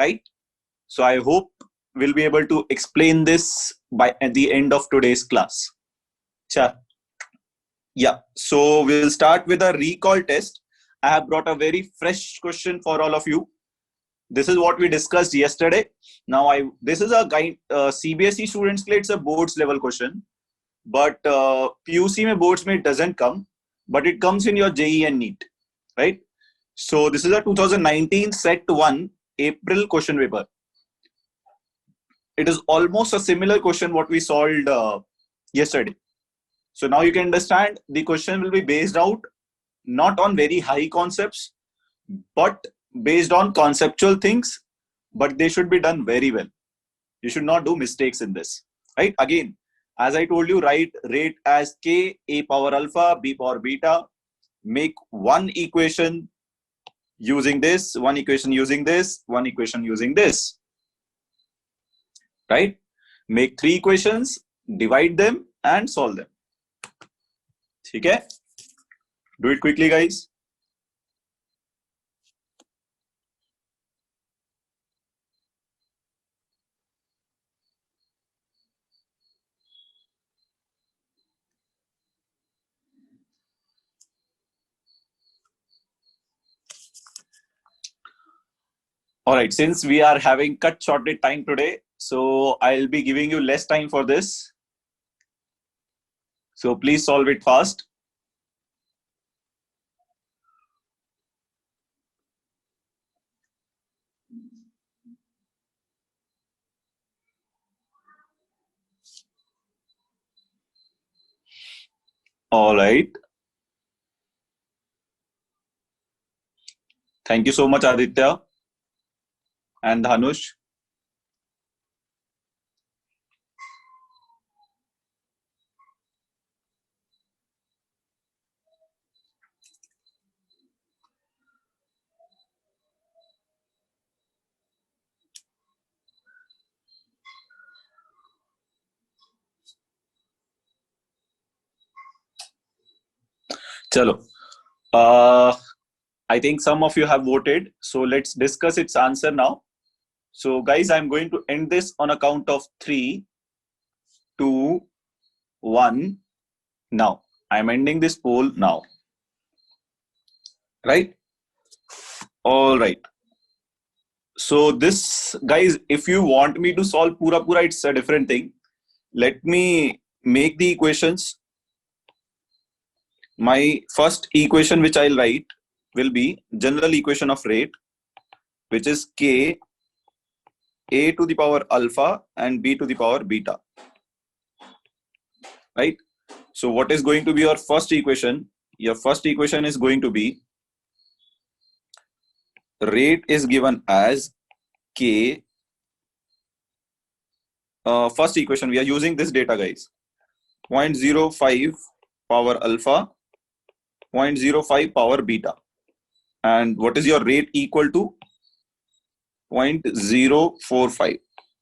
right? So I hope we'll be able to explain this by at the end of today's class. Sure. Yeah, so we'll start with a recall test. I have brought a very fresh question for all of you. This is what we discussed yesterday. Now, this is a guide. CBSE students के लिए it's a boards level question, but PUC में boards में it doesn't come, but it comes in your JEE and NEET, right? So this is a 2019 Set 1 April question paper. It is almost a similar question what we solved yesterday. So now you can understand the question will be based out not on very high concepts, but based on conceptual things, but they should be done very well. You should not do mistakes in this, right? Again, as I told you, write rate as K, A power alpha, B power beta. Make one equation using this, one equation using this, one equation using this, right? Make 3 equations, divide them and solve them. Okay? Do it quickly, guys. All right, since we are having cut shorted time today, so I'll be giving you less time for this. So please solve it fast. All right. Thank you so much, Aditya and Dhanush. Chalo. I think some of you have voted. So let's discuss its answer now. So guys, I'm going to end this on a count of 3, 2, 1. Now, I'm ending this poll now. Right? All right. So this, guys, if you want me to solve pura, it's a different thing. Let me make the equations. My first equation which I'll write will be general equation of rate, which is K, A to the power alpha and B to the power beta. Right? So what is going to be your first equation? Your first equation is going to be rate is given as K. First equation, we are using this data, guys. 0.05 power alpha, 0.05 power beta. And what is your rate equal to? 0.045.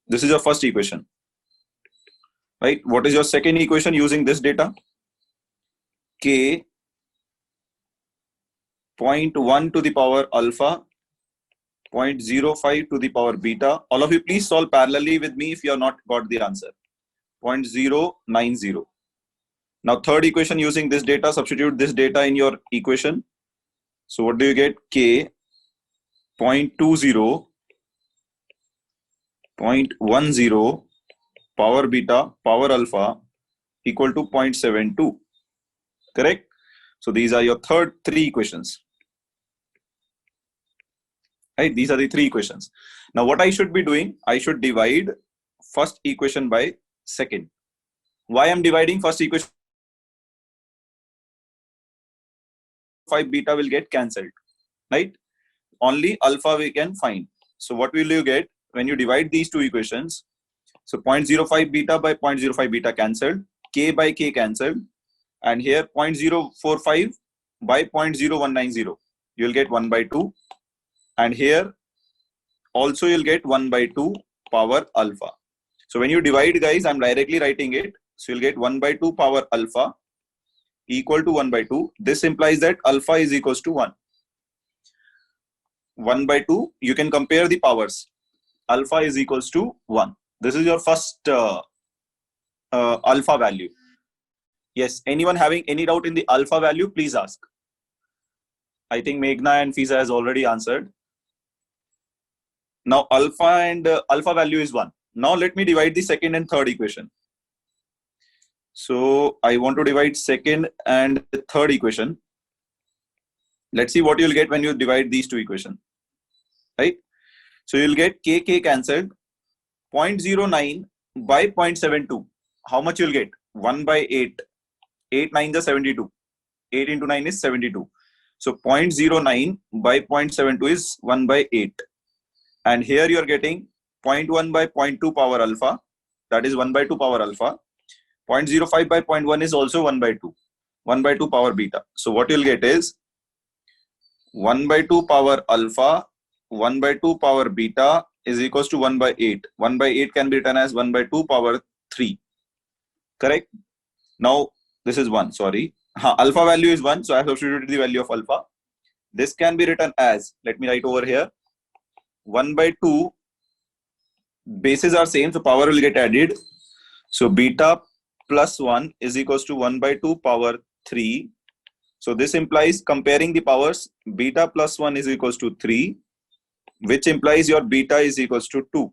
This is your first equation. Right? What is your second equation using this data? K 0.1 to the power alpha, 0.05 to the power beta. All of you please solve parallelly with me if you have not got the answer. 0.090. Now third equation using this data, substitute this data in your equation. So what do you get? K 0.20, 0.10 power beta, power alpha equal to 0.72. Correct? So these are your 3 equations. Right? These are the 3 equations. Now what I should be doing, I should divide first equation by second. Why I'm dividing first equation? 5 beta will get cancelled, right? Only alpha we can find. So what will you get when you divide these 2 equations? So 0.05 beta by 0.05 beta cancelled, K by K cancelled, and here 0.045 by 0.0190. You'll get 1 by 2. And here also you'll get 1 by 2 power alpha. So when you divide, guys, I'm directly writing it. So you'll get 1 by 2 power alpha equal to 1 by 2. This implies that alpha is equals to 1. 1 by 2, you can compare the powers. alpha is equals to 1. This is your first alpha value. Yes, anyone having any doubt in the alpha value, please ask. I think Meghna and Fiza has already answered. Now alpha and alpha value is 1. Now let me divide the second and third equation. So I want to divide second and third equation. Let's see what you'll get when you divide these two equations, right? So you'll get k cancelled, 0.09 by 0.72. How much you'll get? 1 by 8. 8 9 is 72. 8 into 9 is 72. So 0.09 by 0.72 is 1 by 8. And here you're getting 0.1 by 0.2 power alpha. That is 1 by 2 power alpha. 0.05 by 0.1 is also 1 by 2. 1 by 2 power beta. So what you'll get is 1 by 2 power alpha, 1 by 2 power beta is equals to 1 by 8. 1 by 8 can be written as 1 by 2 power 3. Correct? Now, this is 1, sorry. Alpha value is 1, so I have substituted the value of alpha. This can be written as, let me write over here, 1 by 2, bases are same, so power will get added. So beta plus 1 is equals to 1 by 2 power 3. So this implies comparing the powers, beta plus 1 is equals to 3, which implies your beta is equals to 2.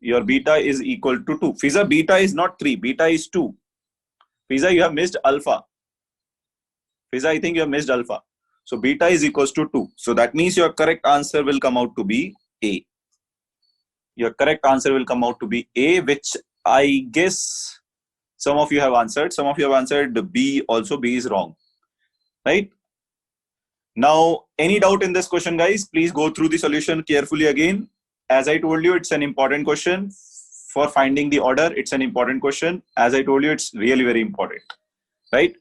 Your beta is equal to 2. Fiza, beta is not 3, beta is 2. Fiza, you have missed alpha. Fiza, I think you have missed alpha. So beta is equals to 2. So that means your correct answer will come out to be A. Your correct answer will come out to be A, which I guess some of you have answered. Some of you have answered B also. B is wrong. Right? Now, any doubt in this question, guys? Please go through the solution carefully again. As I told you, it's an important question. For finding the order, it's an important question. As I told you, it's really very important. Right?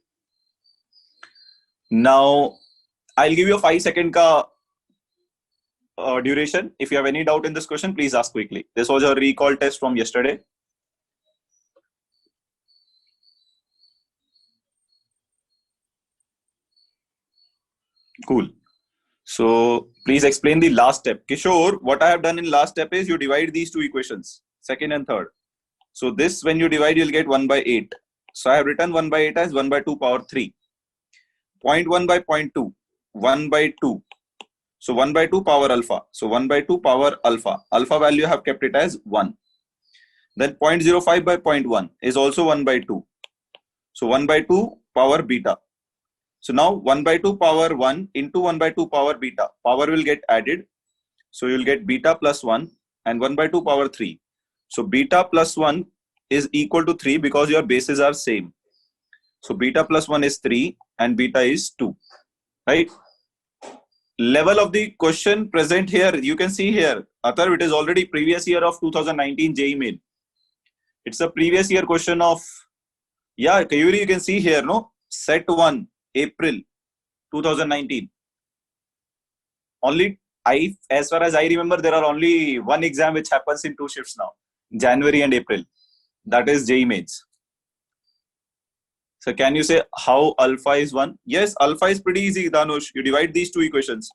Now, I'll give you a 5-second duration. If you have any doubt in this question, please ask quickly. This was a recall test from yesterday. Cool. So please explain the last step. Kishore, what I have done in last step is you divide these two equations, second and third. So this, when you divide, you'll get 1 by 8. So I have written 1 by 8 as 1 by 2 power 3. 0.1 by 0.2, 1 by 2. So 1 by 2 power alpha. So 1 by 2 power alpha. Alpha value I have kept it as 1. Then 0.05 by 0.1 is also 1 by 2. So 1 by 2 power beta. So now 1 by 2 power 1 into 1 by 2 power beta. Power will get added. So you'll get beta plus 1 and 1 by 2 power 3. So beta plus 1 is equal to 3 because your bases are same. So beta plus 1 is 3 and beta is 2. Right? Level of the question present here, you can see here. Atharv, it is already previous year of 2019 JEE Main. It's a previous year question of, yeah, Kayuri, you can see here, no? Set 1, April 2019. Only as far as I remember, there are only one exam which happens in 2 shifts now, January and April. That is JEE Mains. So can you say how alpha is 1? Yes, alpha is pretty easy, Dhanush. You divide these two equations.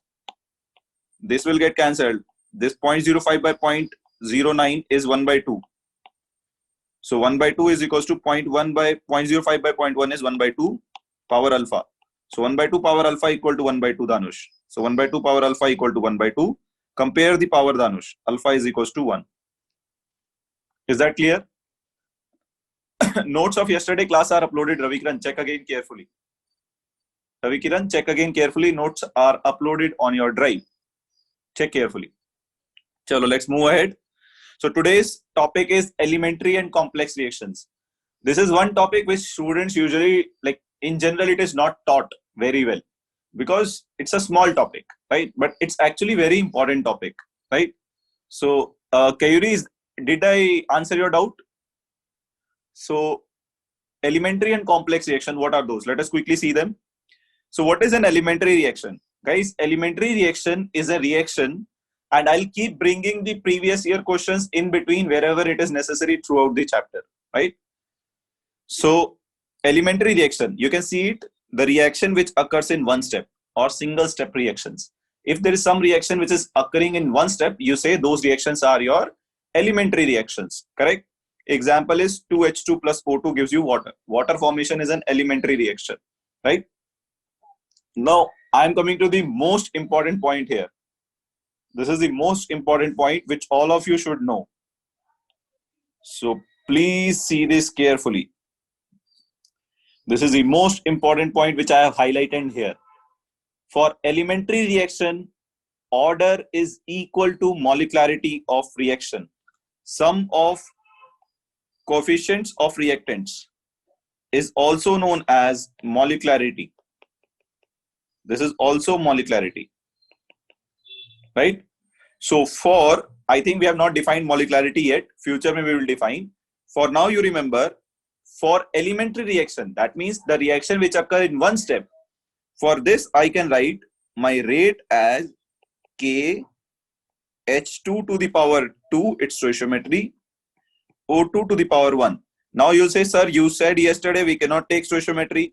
This will get cancelled. This 0.05 by 0.09 is 1 by 2. So 1 by 2 is equals to 0.1 by 0.05 by 0.1 is 1 by 2 power alpha. So 1 by 2 power alpha equal to 1 by 2, Dhanush. So 1 by 2 power alpha equal to 1 by 2. Compare the power, Dhanush. Alpha is equals to 1. Is that clear? Notes of yesterday class are uploaded. Ravikiran, check again carefully. Ravikiran, check again carefully. Notes are uploaded on your drive. Check carefully. Chalo, let's move ahead. So today's topic is elementary and complex reactions. This is one topic which students usually, like in general, it is not taught very well because it's a small topic, right? But it's actually very important topic, right? So, Kayuri, did I answer your doubt? So elementary and complex reaction, what are those? Let us quickly see them. So what is an elementary reaction? Guys, elementary reaction is a reaction, and I'll keep bringing the previous year questions in between wherever it is necessary throughout the chapter, right? So elementary reaction, you can see it, the reaction which occurs in one step or single step reactions. If there is some reaction which is occurring in one step, you say those reactions are your elementary reactions. Correct? Example is 2H2 plus O2 gives you water. Water formation is an elementary reaction, right? Now, I am coming to the most important point here. This is the most important point which all of you should know. So please see this carefully. This is the most important point which I have highlighted here. For elementary reaction, order is equal to molecularity of reaction. Sum of coefficients of reactants is also known as molecularity. This is also molecularity, right? So for, I think we have not defined molecularity yet. Future maybe we will define. For now, you remember, for elementary reaction, that means the reaction which occur in one step. For this, I can write my rate as K H2 to the power 2, its stoichiometry, O2 to the power 1. Now you'll say, sir, you said yesterday we cannot take stoichiometry.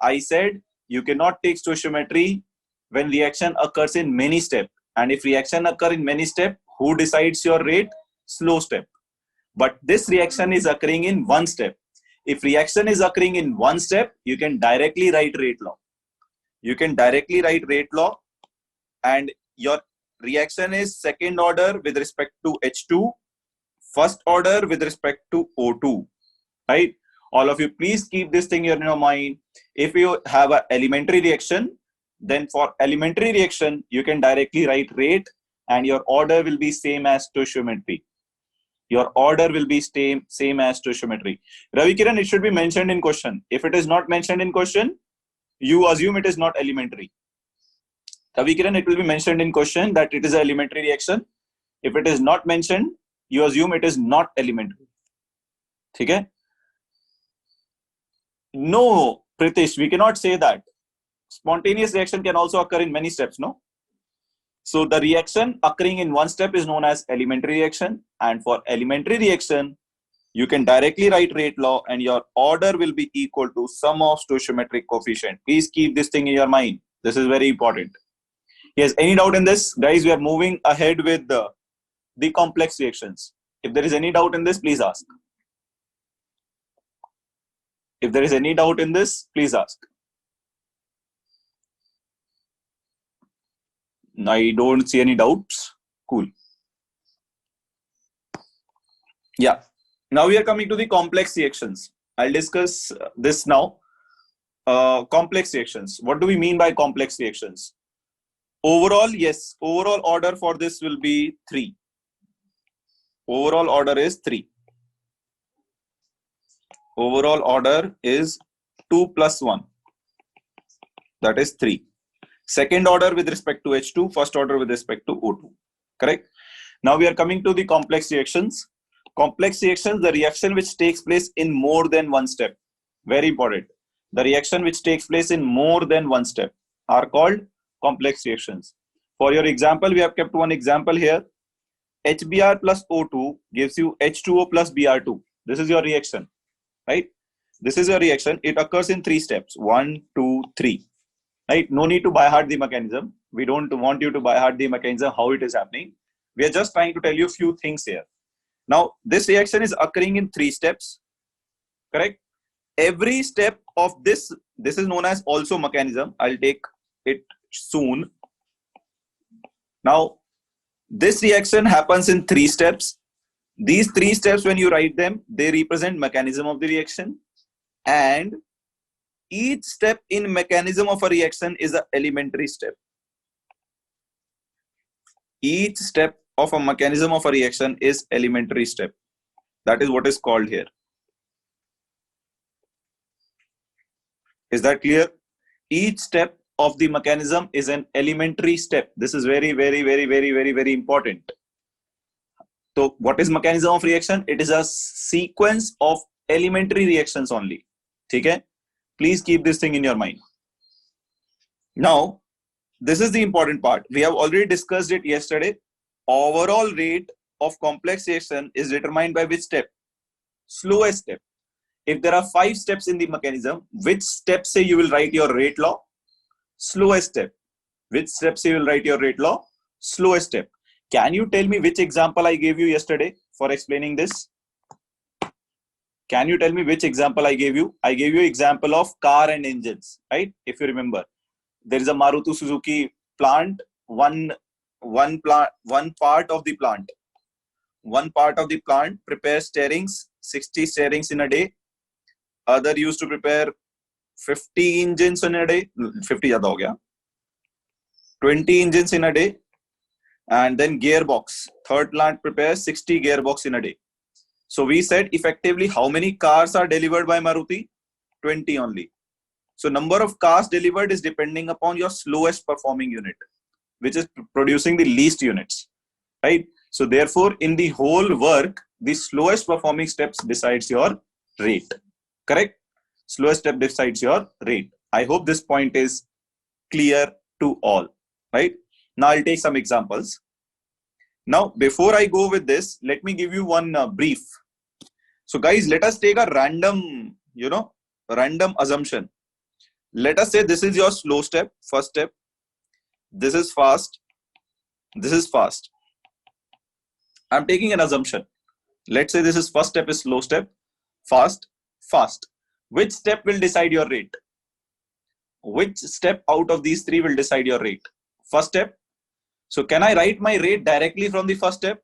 I said you cannot take stoichiometry when reaction occurs in many steps. And if reaction occur in many steps, who decides your rate? Slow step. But this reaction is occurring in one step. If reaction is occurring in one step, you can directly write rate law. You can directly write rate law, and your reaction is second order with respect to H2, first order with respect to O2, right? All of you, please keep this thing in your mind. If you have an elementary reaction, then for elementary reaction, you can directly write rate, and your order will be same as stoichiometry. Your order will be same as stoichiometry. Ravi Kiran, it should be mentioned in question. If it is not mentioned in question, you assume it is not elementary. Ravi Kiran, it will be mentioned in question that it is an elementary reaction. If it is not mentioned, you assume it is not elementary. Okay? No, Pritish, we cannot say that. Spontaneous reaction can also occur in many steps, no? So the reaction occurring in one step is known as elementary reaction. And for elementary reaction, you can directly write rate law, and your order will be equal to sum of stoichiometric coefficient. Please keep this thing in your mind. This is very important. Yes, any doubt in this? Guys, we are moving ahead with the complex reactions. If there is any doubt in this, please ask. If there is any doubt in this, please ask. I don't see any doubts. Cool. Yeah. Now we are coming to the complex reactions. I'll discuss this now. Complex reactions. What do we mean by complex reactions? Overall, yes. Overall order for this will be 3. Overall order is 3. Overall order is 2 plus 1. That is 3. Second order with respect to H2, first order with respect to O2. Correct? Now we are coming to the complex reactions. Complex reactions, the reaction which takes place in more than one step. Very important. The reaction which takes place in more than one step are called complex reactions. For your example, we have kept one example here. HBr plus O2 gives you H2O plus Br2. This is your reaction, right? This is your reaction. It occurs in 3 steps. 1, 2, 3. Right? No need to by heart the mechanism. We don't want you to by heart the mechanism, how it is happening. We are just trying to tell you a few things here. Now, this reaction is occurring in 3 steps. Correct? Every step of this is known as also mechanism. I'll take it soon. Now, this reaction happens in 3 steps. These 3 steps, when you write them, they represent mechanism of the reaction. And each step in mechanism of a reaction is an elementary step. Each step of a mechanism of a reaction is elementary step. That is what is called here. Is that clear? Each step of the mechanism is an elementary step. This is very, very, very, very, very, very important. So what is mechanism of reaction? It is a sequence of elementary reactions only. Okay? Please keep this thing in your mind. Now, this is the important part. We have already discussed it yesterday. Overall rate of complex reaction is determined by which step? Slowest step. If there are 5 steps in the mechanism, which step say you will write your rate law? Slowest step. Which steps you will write your rate law? Slowest step. Can you tell me which example I gave you yesterday for explaining this? Can you tell me which example I gave you? I gave you example of car and engines, right? If you remember, there is a Maruti Suzuki plant. One part of the plant prepares steerings, 60 steerings in a day. Other used to prepare 50 engines in a day. 50 ज़्यादा हो गया. 20 engines in a day. And then gearbox. Third plant prepares 60 gearbox in a day. So we said effectively how many cars are delivered by Maruti? 20 only. So number of cars delivered is depending upon your slowest performing unit, which is producing the least units, right? So therefore, in the whole work, the slowest performing steps decides your rate, correct? Slowest step decides your rate. I hope this point is clear to all, right? Now I'll take some examples. Now, before I go with this, let me give you one brief. So guys, let us take a random assumption. Let us say this is your slow step, first step. This is fast. This is fast. I'm taking an assumption. Let's say this is first step is slow step, fast, fast. Which step will decide your rate? Which step out of these three will decide your rate? First step. So can I write my rate directly from the first step?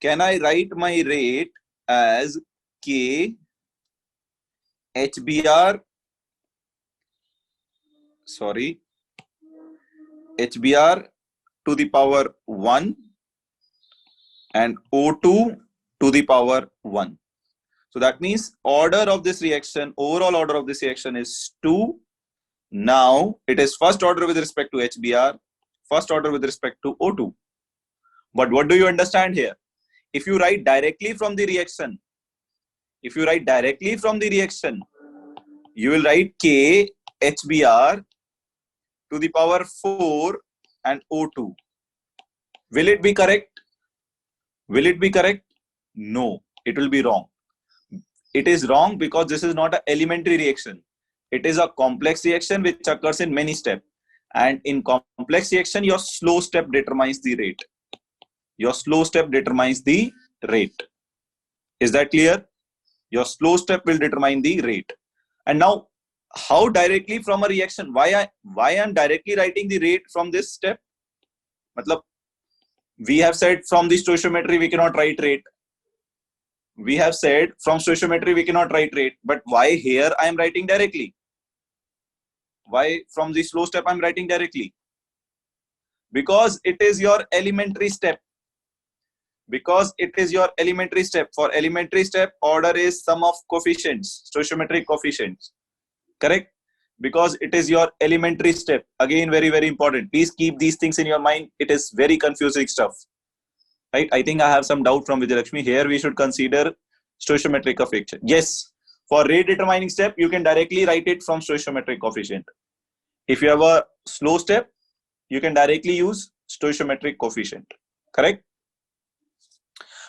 Can I write my rate as K HBR? Sorry. HBR to the power 1 and O2 to the power 1. So that means order of this reaction, overall order of this reaction is 2. Now it is first order with respect to HBR, first order with respect to O2. But what do you understand here? If you write directly from the reaction, you will write K HBR to the power 4 and O2. Will it be correct? Will it be correct? No, it will be wrong. It is wrong because this is not an elementary reaction. It is a complex reaction which occurs in many steps. And in complex reaction, your slow step determines the rate. Your slow step determines the rate. Is that clear? Your slow step will determine the rate. And now, how directly from a reaction? Why I'm directly writing the rate from this step? Matlab, we have said from the stoichiometry we cannot write rate. We have said from stoichiometry we cannot write rate. But why here I am writing directly? Why from the slow step I am writing directly? Because it is your elementary step. Because it is your elementary step. For elementary step, order is sum of coefficients, stoichiometric coefficients. Correct? Because it is your elementary step. Again, very, very important. Please keep these things in your mind. It is very confusing stuff. Right? I think I have some doubt from Vijayalakshmi. Here we should consider stoichiometric coefficient. Yes. For rate determining step, you can directly write it from stoichiometric coefficient. If you have a slow step, you can directly use stoichiometric coefficient. Correct?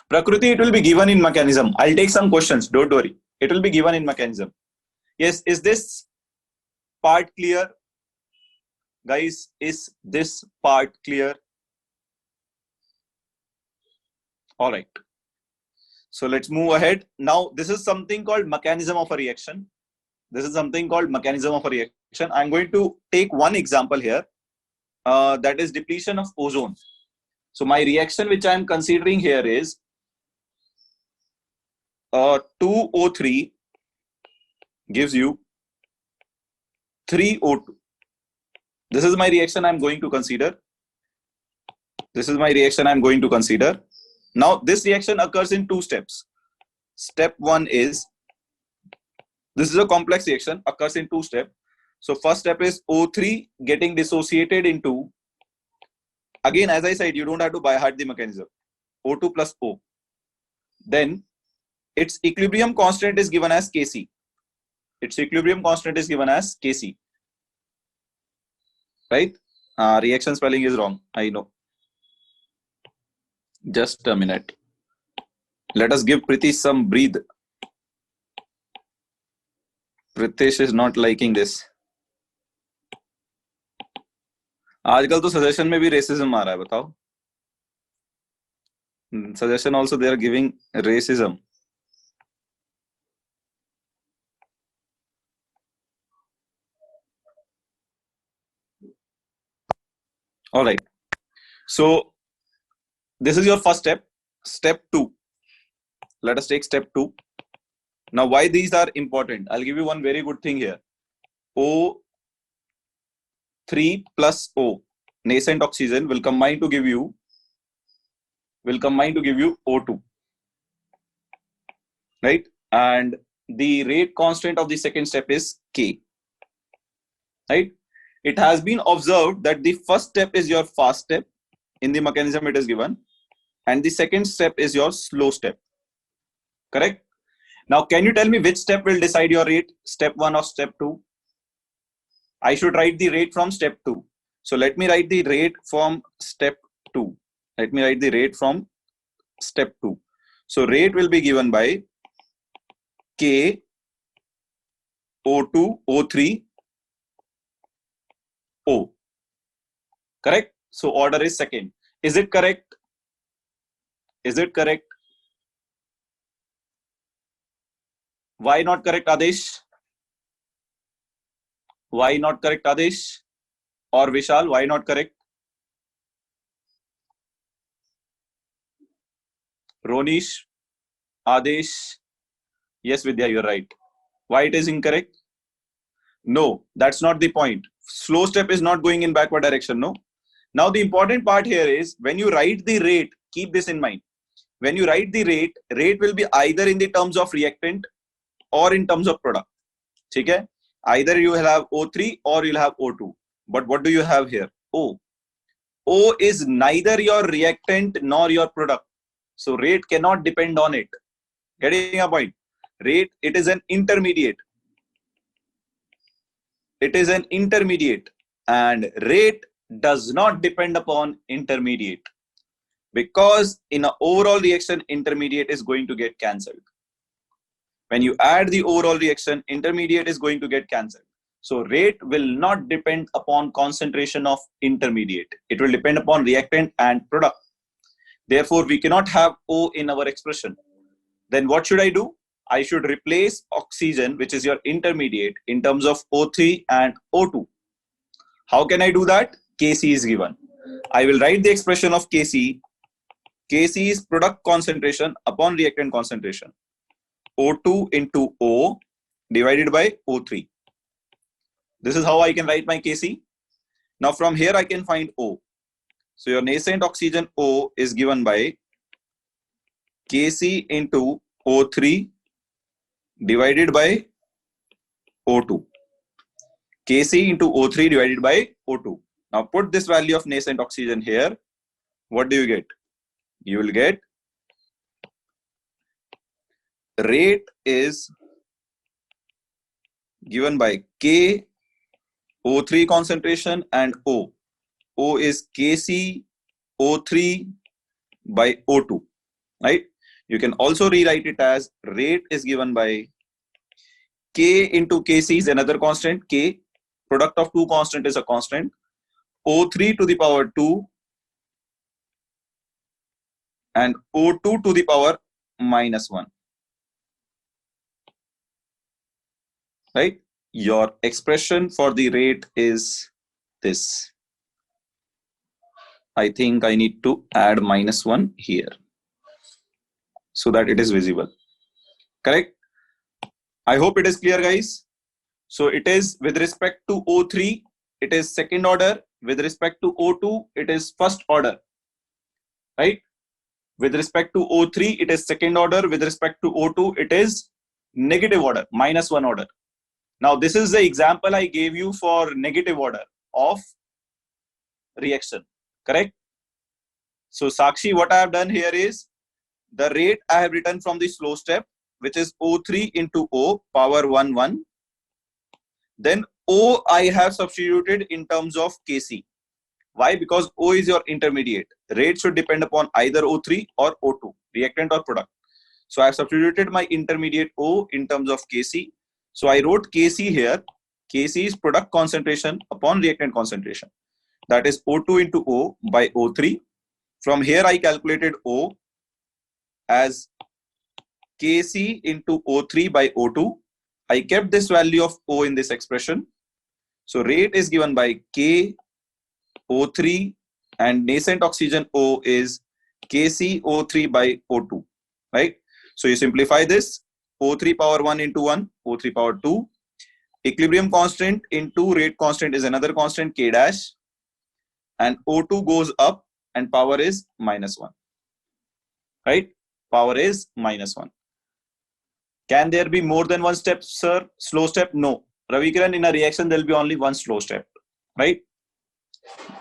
Prakriti, it will be given in mechanism. I'll take some questions. Don't worry. It will be given in mechanism. Yes. Is this part clear? Guys, is this part clear? All right. So let's move ahead. Now, this is something called mechanism of a reaction. I'm going to take one example here. That is depletion of ozone. So my reaction which I am considering here is 2O3 gives you 3O2. This is my reaction I'm going to consider. Now, this reaction occurs in two steps. Step one is, this is a complex reaction, occurs in two steps. So first step is O3 getting dissociated into, again, as I said, you don't have to by heart the mechanism. O2 plus O. Then its equilibrium constant is given as Kc. Right? Reaction spelling is wrong. I know. Just a minute. Let us give Pritish some breathe. Pritish is not liking this. आजकल तो suggestion में भी racism आ रहा है, बताओ. Suggestion also they are giving racism. All right. So this is your first step. Step 2. Let us take step 2. Now, why these are important? I'll give you one very good thing here. O3 plus O, nascent oxygen, will combine to give you O2, right? And the rate constant of the second step is K, right? It has been observed that the first step is your fast step. In the mechanism it is given, and the second step is your slow step. Correct? Now, can you tell me which step will decide your rate? Step 1 or step 2? I should write the rate from step 2. So let me write the rate from step 2. Let me write the rate from step 2. So rate will be given by K O2 O3 O. Correct? So order is second. Is it correct? Is it correct? Why not correct, Adesh? Why not correct, Adesh? Or Vishal, why not correct? Ronish, Adesh. Yes, Vidya, you're right. Why it is incorrect? No, that's not the point. Slow step is not going in backward direction, no? Now, the important part here is when you write the rate, keep this in mind. When you write the rate will be either in the terms of reactant or in terms of product. Okay? Either you will have O3 or you'll have O2. But what do you have here? O. O is neither your reactant nor your product. So rate cannot depend on it. Getting a point? Rate, it is an intermediate. It is an intermediate, and rate does not depend upon intermediate, because in an overall reaction, intermediate is going to get cancelled. When you add the overall reaction, intermediate is going to get cancelled. So rate will not depend upon concentration of intermediate. It will depend upon reactant and product. Therefore, we cannot have O in our expression. Then what should I do? I should replace oxygen, which is your intermediate, in terms of O3 and O2. How can I do that? Kc is given. I will write the expression of Kc. Kc is product concentration upon reactant concentration. O2 into O divided by O3. This is how I can write my Kc. Now from here I can find O. So your nascent oxygen O is given by Kc into O3 divided by O2. Kc into O3 divided by O2. Now put this value of nascent oxygen here. What do you get? You will get rate is given by K O3 concentration and O. O is Kc O3 by O2, right? You can also rewrite it as rate is given by K into Kc is another constant. K, product of two constant, is a constant. O3 to the power 2 and O2 to the power minus 1. Right? Your expression for the rate is this. I think I need to add minus 1 here so that it is visible. Correct? I hope it is clear, guys. So it is with respect to O3, it is second order. With respect to O2, it is first order. Right? With respect to O3, it is second order. With respect to O2, it is negative order, minus 1 order. Now, this is the example I gave you for negative order of reaction. Correct? So, Sakshi, what I have done here is the rate I have written from the slow step, which is O3 into O power 1, 1. Then O I have substituted in terms of Kc. Why? Because O is your intermediate. Rate should depend upon either O3 or O2, reactant or product. So I have substituted my intermediate O in terms of Kc. So I wrote Kc here. Kc is product concentration upon reactant concentration. that is O2 into O by O3. From here, I calculated O as Kc into O3 by O2. I kept this value of O in this expression. So rate is given by K O3 and nascent oxygen O is KcO3 by O2, right? So you simplify this, O3 power 1 into 1, O3 power 2. Equilibrium constant into rate constant is another constant, K dash. And O2 goes up and power is -1, right? Power is -1. Can there be more than one step, sir? Slow step? No. Ravikiran, in a reaction, there will be only one slow step, right?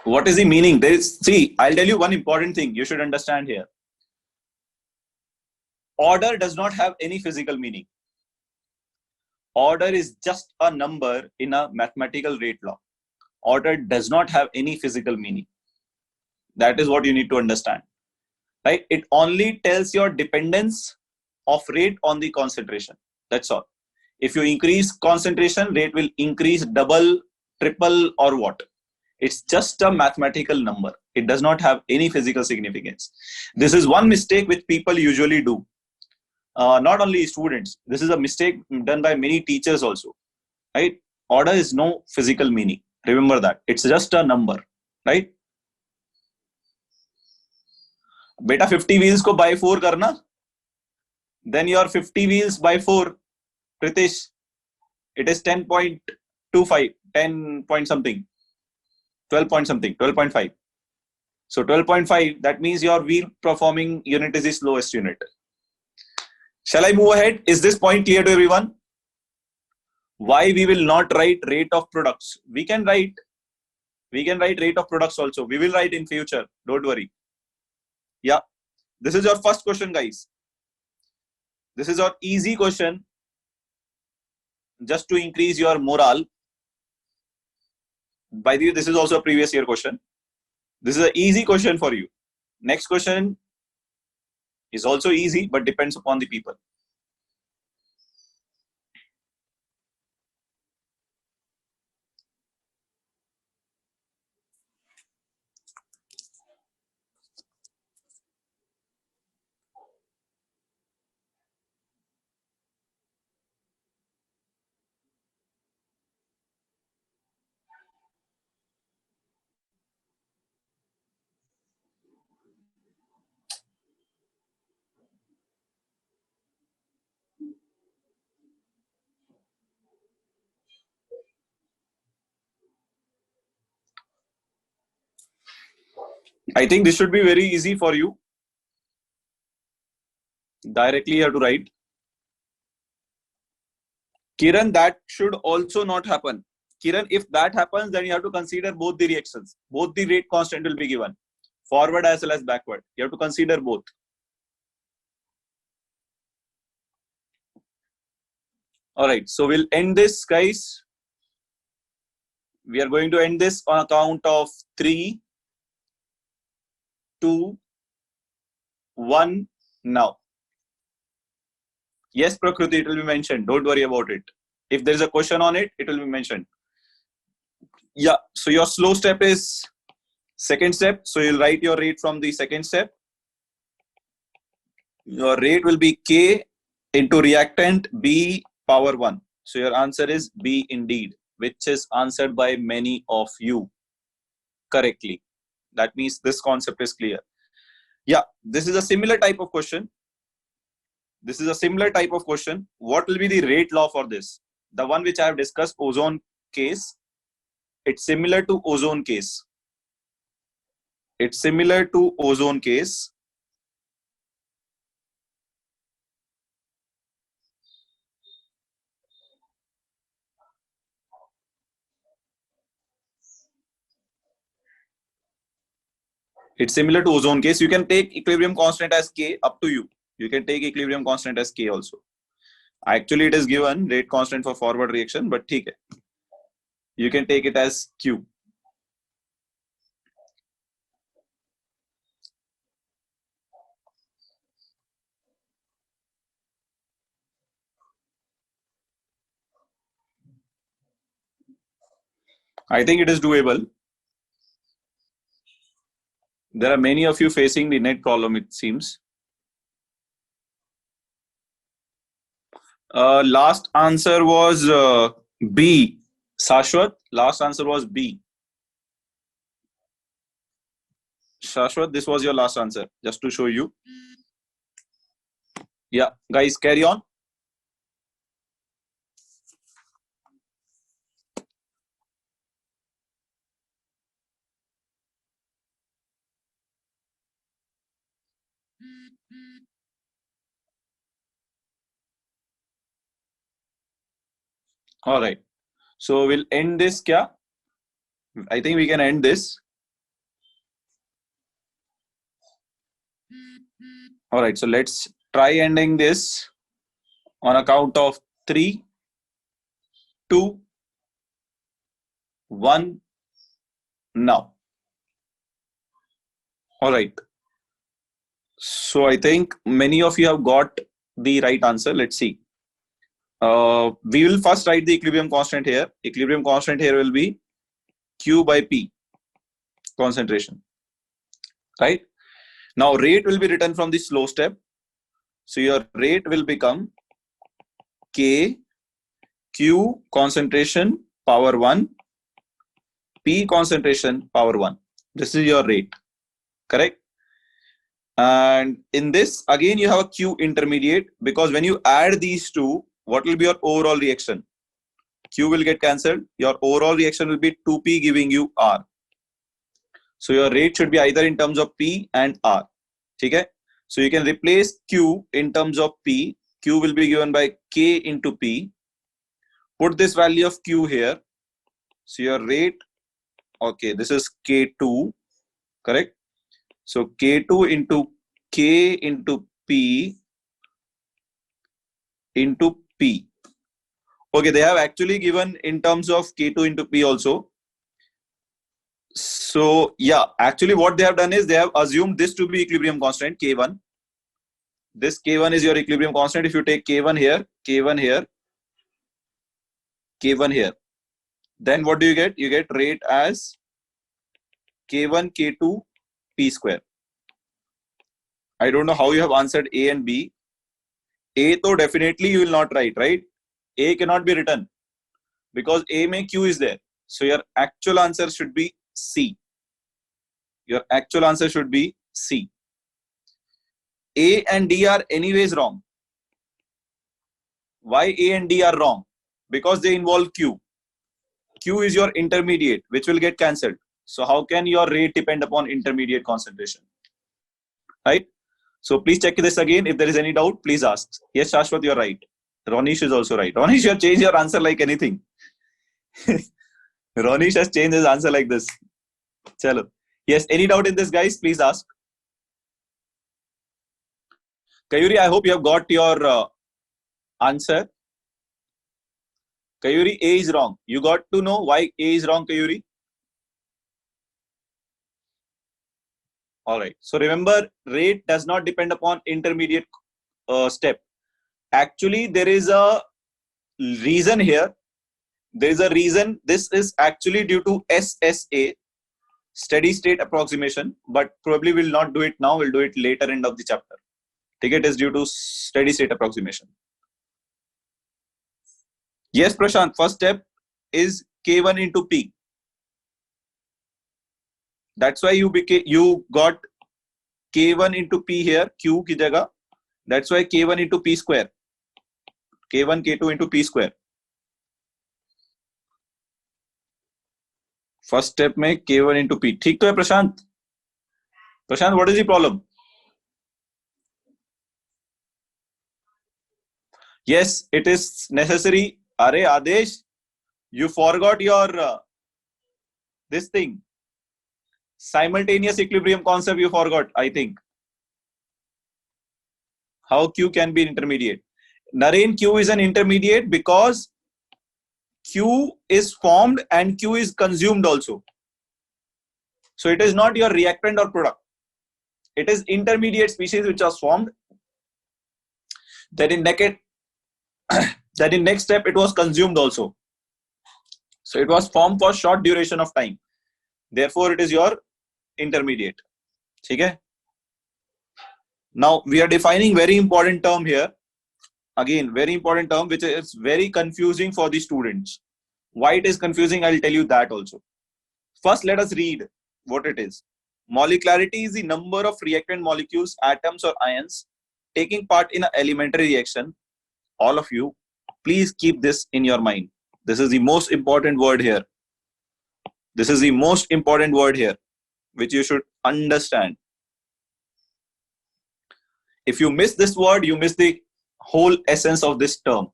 What is the meaning? See, I'll tell you one important thing you should understand here. Order does not have any physical meaning. Order is just a number in a mathematical rate law. Order does not have any physical meaning. That is what you need to understand, right? It only tells your dependence of rate on the concentration. That's all. If you increase concentration, rate will increase double, triple, or what? It's just a mathematical number. It does not have any physical significance. This is one mistake which people usually do. Not only students. This is a mistake done by many teachers also, right? Order is no physical meaning. Remember that. It's just a number, right? Beta 50 wheels ko by 4 karna. Then your 50 wheels by 4, Pritish, it is 10.25, 10 point something, 12 point something, 12.5. So 12.5, that means your wheel performing unit is the slowest unit. Shall I move ahead? Is this point clear to everyone? Why we will not write rate of products? We can write rate of products also. We will write in future. Don't worry. Yeah. This is your first question, guys. This is your easy question. Just to increase your morale. By the way, this is also a previous year question. This is an easy question for you. Next question is also easy, but depends upon the people. I think this should be very easy for you. Directly you have to write. Kiran, that should also not happen. Kiran, if that happens, then you have to consider both the reactions. Both the rate constant will be given. Forward as well as backward. You have to consider both. All right. So we'll end this, guys. We are going to end this on account of 3, 2, 1 now. Yes, Prakriti, it will be mentioned. Don't worry about it. If there is a question on it, it will be mentioned. Yeah. So your slow step is second step. So you'll write your rate from the second step. Your rate will be K into reactant B power 1. So your answer is B indeed, which is answered by many of you correctly. That means this concept is clear. Yeah, this is a similar type of question. This is a similar type of question. What will be the rate law for this? The one which I have discussed, ozone case. It's similar to ozone case. It's similar to ozone case. It's similar to ozone case. You can take equilibrium constant as K, up to you. You can take equilibrium constant as K also. Actually, it is given rate constant for forward reaction, but ठीक है. You can take it as Q. I think it is doable. There are many of you facing the net problem, it seems. Last answer was B. Shashwat, last answer was B. Shashwat, this was your last answer, just to show you. Yeah, guys, carry on. All right. So we'll end this. Kya? I think we can end this. All right. So let's try ending this on a count of 3, 2, 1. Now. All right. So I think many of you have got the right answer. Let's see. We will first write the equilibrium constant here. Equilibrium constant here will be Q by P, concentration. Right? Now rate will be written from the slow step. So your rate will become K, Q concentration power 1, P concentration power 1. This is your rate. Correct? And in this, again, you have a Q intermediate, because when you add these two, what will be your overall reaction? Q will get cancelled. Your overall reaction will be 2P giving you R. So your rate should be either in terms of P and R. Okay? So you can replace Q in terms of P. Q will be given by K into P. Put this value of Q here. So your rate, okay, this is K2, correct? So K2 into K into P into P. Okay, they have actually given in terms of K2 into P also. So yeah, actually what they have done is they have assumed this to be equilibrium constant, K1. This K1 is your equilibrium constant. If you take K1 here, K1 here, K1 here, then what do you get? You get rate as K1, K2, P square. I don't know how you have answered A and B. A though definitely you will not write, right? A cannot be written because A mein Q is there. So your actual answer should be C. Your actual answer should be C. A and D are anyways wrong. Why A and D are wrong? Because they involve Q. Q is your intermediate, which will get cancelled. So how can your rate depend upon intermediate concentration? Right? So please check this again. If there is any doubt, please ask. Yes, Shashwat, you're right. Ronish is also right. Ronish, you have changed your answer like anything. Ronish has changed his answer like this. Chalo. Yes, any doubt in this, guys? Please ask. Kayuri, I hope you have got your answer. Kayuri, A is wrong. You got to know why A is wrong, Kayuri? All right. So remember, rate does not depend upon intermediate step. Actually, there is a reason here. There is a reason. This is actually due to SSA, steady state approximation, but probably we'll not do it now. We'll do it later end of the chapter. It is due to steady state approximation. Yes, Prashant, first step is K1 into P. That's why you got K1 into P here, Q ki jagah. That's why K1 into P square. K1, K2 into P square. First step में K1 into P. ठीक तो है प्रशांत? प्रशांत, what is the problem? Yes, it is necessary. Are Adesh, you forgot your this thing. Simultaneous equilibrium concept you forgot, I think. How Q can be intermediate? Naren, Q is an intermediate because Q is formed and Q is consumed also. So it is not your reactant or product. It is intermediate species which was formed. Then in next step it was consumed also. So it was formed for short duration of time. Therefore, it is your intermediate. ठीक है. Now we are defining very important term here. Again, very important term which is very confusing for the students. Why it is confusing, I'll tell you that also. First, let us read what it is. Molecularity is the number of reactant molecules, atoms or ions taking part in an elementary reaction. All of you, please keep this in your mind. This is the most important word here. This is the most important word here, which you should understand. If you miss this word, you miss the whole essence of this term,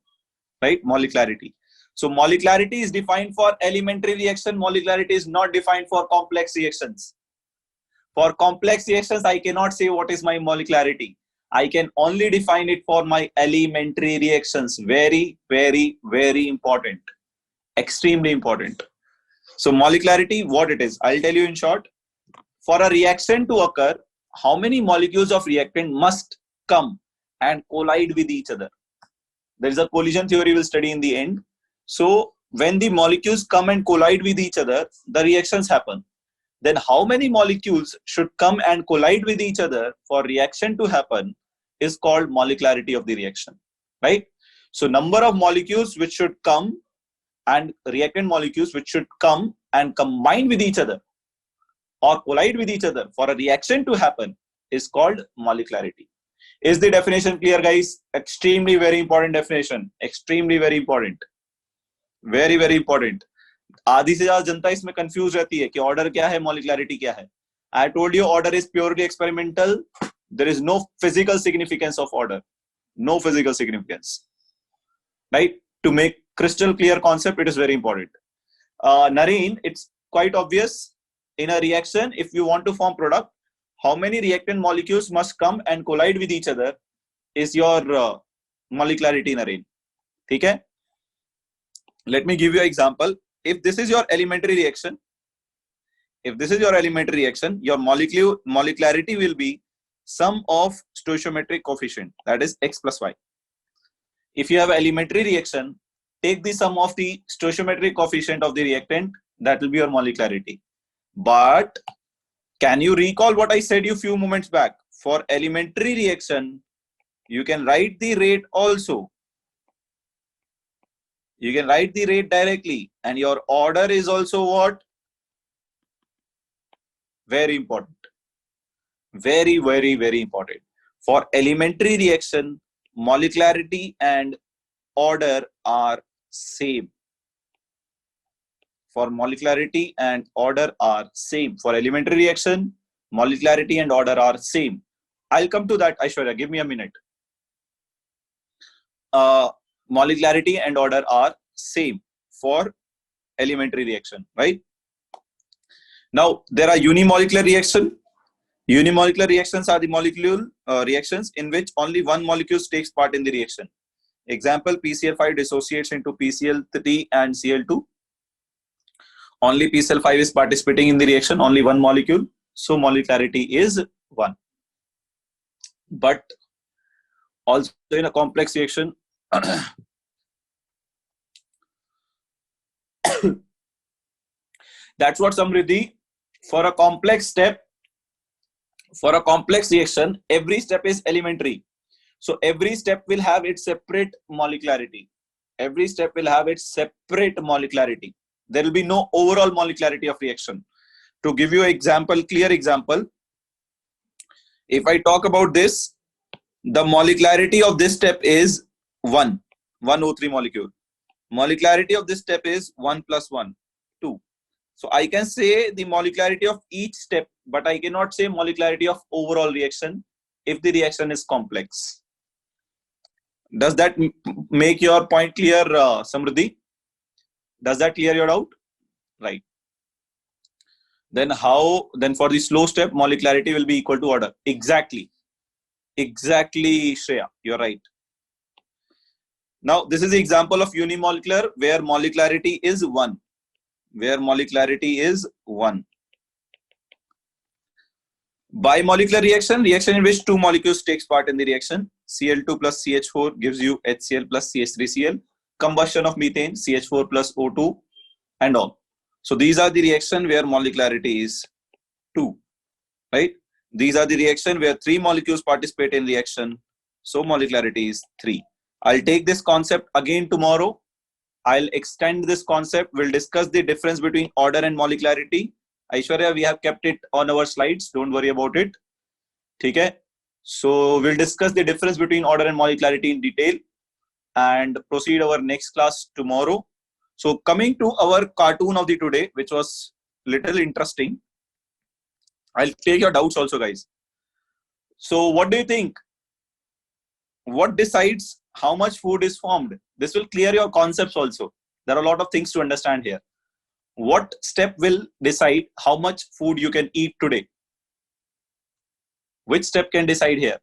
right? Molecularity. So molecularity is defined for elementary reaction. Molecularity is not defined for complex reactions. For complex reactions, I cannot say what is my molecularity. I can only define it for my elementary reactions. Very, very, very important. Extremely important. So molecularity, what it is, I'll tell you in short. For a reaction to occur, how many molecules of reactant must come and collide with each other? There is a collision theory we'll study in the end. So when the molecules come and collide with each other, the reactions happen. Then how many molecules should come and collide with each other for reaction to happen is called molecularity of the reaction, right? So number of molecules which should come and reactant molecules which should come and combine with each other or collide with each other for a reaction to happen is called molecularity. Is the definition clear, guys? Extremely very important definition. Extremely very important. Very, very important. आधी से ज्यादा जनता इसमें confuse रहती है कि order क्या है, मॉलिक्युलरिटी क्या है. I told you order is purely experimental. There is no physical significance of order. No physical significance. Right? To make crystal clear concept, it is very important. Nareen, it's quite obvious. In a reaction, if you want to form product, how many reactant molecules must come and collide with each other is your molecularity, Nareen. Okay? Let me give you an example. If this is your elementary reaction, your molecularity will be sum of stoichiometric coefficient, that is x plus y. If you have an elementary reaction, take the sum of the stoichiometric coefficient of the reactant, that will be your molecularity. But can you recall what I said you few moments back? For elementary reaction, you can write the rate also. You can write the rate directly, and your order is also what? Very important. Very, very, very important. For elementary reaction, molecularity and order are same. For molecularity and order are same. For elementary reaction, molecularity and order are same. I'll come to that, Aishwarya. Give me a minute. Molecularity and order are same for elementary reaction, right? Now, there are unimolecular reaction. Unimolecular reactions are the molecule reactions in which only one molecule takes part in the reaction. Example, PCl5 dissociates into PCl3 and Cl2. Only PCl5 is participating in the reaction, only one molecule. So molecularity is 1. But also in a complex reaction, that's what Samriddhi, for a complex step, for a complex reaction, every step is elementary. So every step will have its separate molecularity. Every step will have its separate molecularity. There will be no overall molecularity of reaction. To give you an example, clear example, if I talk about this, the molecularity of this step is 1 O3 molecule. Molecularity of this step is 1 plus 1, 2. So I can say the molecularity of each step, but I cannot say molecularity of overall reaction if the reaction is complex. Does that make your point clear, Samriddhi? Does that clear your doubt? Right. Then for the slow step, molecularity will be equal to order. Exactly, Shreya, you're right. Now, this is the example of unimolecular where molecularity is 1. Bimolecular reaction in which two molecules takes part in the reaction. Cl2 plus CH4 gives you HCl plus CH3Cl. Combustion of methane, CH4 plus O2 and all. So these are the reaction where molecularity is 2, right? These are the reaction where 3 molecules participate in reaction. So molecularity is 3. I'll take this concept again tomorrow. I'll extend this concept. We'll discuss the difference between order and molecularity. Aishwarya, we have kept it on our slides. Don't worry about it. Okay? So we'll discuss the difference between order and molecularity in detail and proceed our next class tomorrow. So coming to our cartoon of the today, which was little interesting. I'll take your doubts also, guys. So what do you think? What decides how much food is formed? This will clear your concepts also. There are a lot of things to understand here. What step will decide how much food you can eat today? Which step can decide here?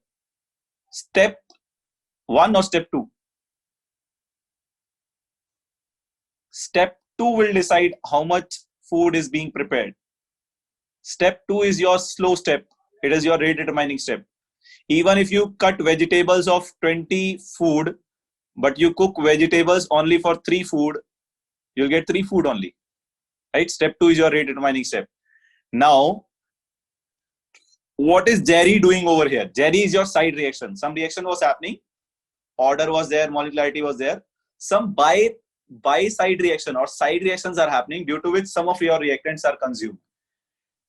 Step 1 or step 2? Step 2 will decide how much food is being prepared. Step 2 is your slow step. It is your rate determining step. Even if you cut vegetables of 20 food, but you cook vegetables only for 3 food, you'll get 3 food only. Right? Step 2 is your rate determining step. Now, what is Jerry doing over here? Jerry is your side reaction. Some reaction was happening. Order was there, molecularity was there. Some by side reaction or side reactions are happening, due to which some of your reactants are consumed.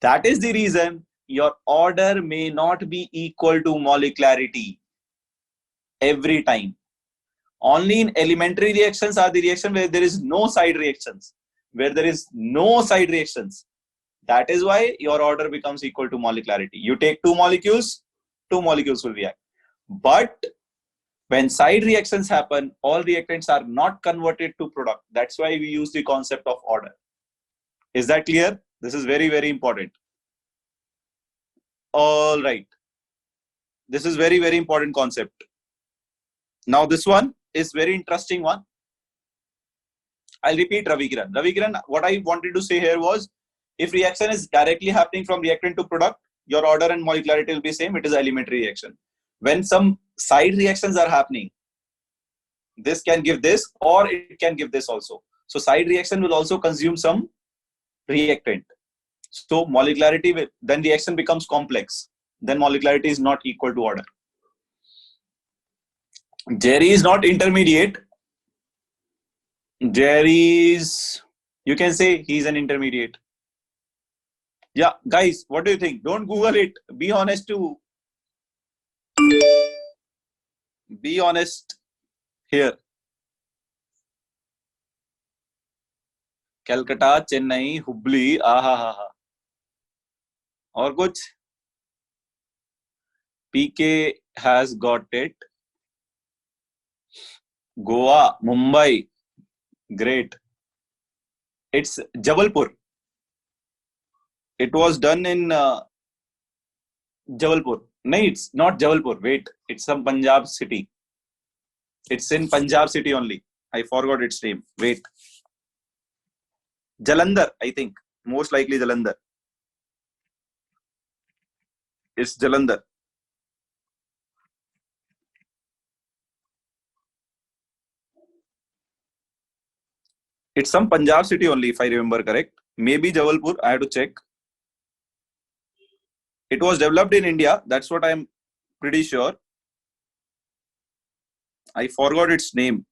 That is the reason your order may not be equal to molecularity every time. Only in elementary reactions are the reaction where there is no side reactions. Where there is no side reactions, that is why your order becomes equal to molecularity. You take 2 molecules will react. But when side reactions happen, all reactants are not converted to product. That's why we use the concept of order. Is that clear? This is very, very important. All right. This is very, very important concept. Now this one is very interesting one. I'll repeat Ravikiran. Ravikiran, what I wanted to say here was, if reaction is directly happening from reactant to product, your order and molecularity will be same. It is an elementary reaction. When some side reactions are happening, this can give this or it can give this also. So side reaction will also consume some reactant. So molecularity will, then reaction becomes complex. Then molecularity is not equal to order. Jerry is not intermediate. Jerry is, you can say he's an intermediate. Yeah, guys, what do you think? Don't Google it. Be honest too. Be honest here. Calcutta, Chennai, Hubli, aha ha ha. और कुछ? PK has got it. Goa, Mumbai, great. It's Jabalpur. It was done in Jabalpur. No, it's not Jabalpur. Wait, it's some Punjab city. It's in Punjab city only. I forgot its name. Wait. Jalandhar, I think. Most likely Jalandhar. It's Jalandhar. It's some Punjab city only, if I remember correct. Maybe Jabalpur. I have to check. It was developed in India. That's what I'm pretty sure. I forgot its name.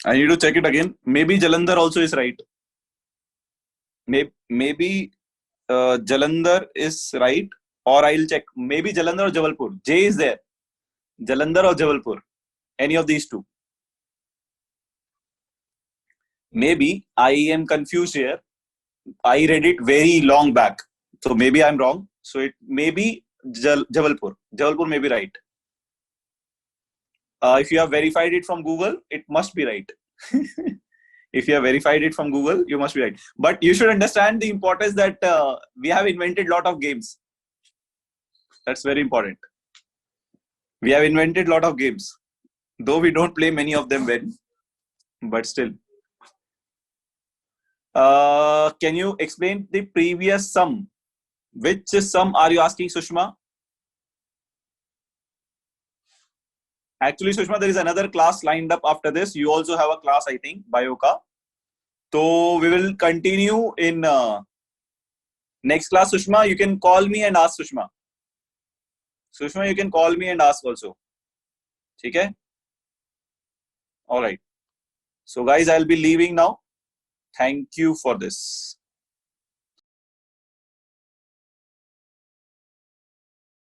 I need to check it again. Maybe Jalandhar also is right. Maybe Jalandhar is right, or I'll check. Maybe Jalandhar or Jabalpur. J is there. Jalandhar or Jabalpur. Any of these two. Maybe I am confused here. I read it very long back. So maybe I'm wrong. So it may be Jabalpur. Jabalpur may be right. If you have verified it from Google, it must be right. If you have verified it from Google, you must be right. But you should understand the importance that we have invented a lot of games. That's very important. We have invented a lot of games. Though we don't play many of them well, but still. Can you explain the previous sum? Which sum are you asking, Sushma? Actually, Sushma, there is another class lined up after this. You also have a class, I think, Bioka. So we will continue in next class. Sushma, you can call me and ask. Sushma, you can call me and ask also. ठीक है? All right. So guys, I'll be leaving now. Thank you for this.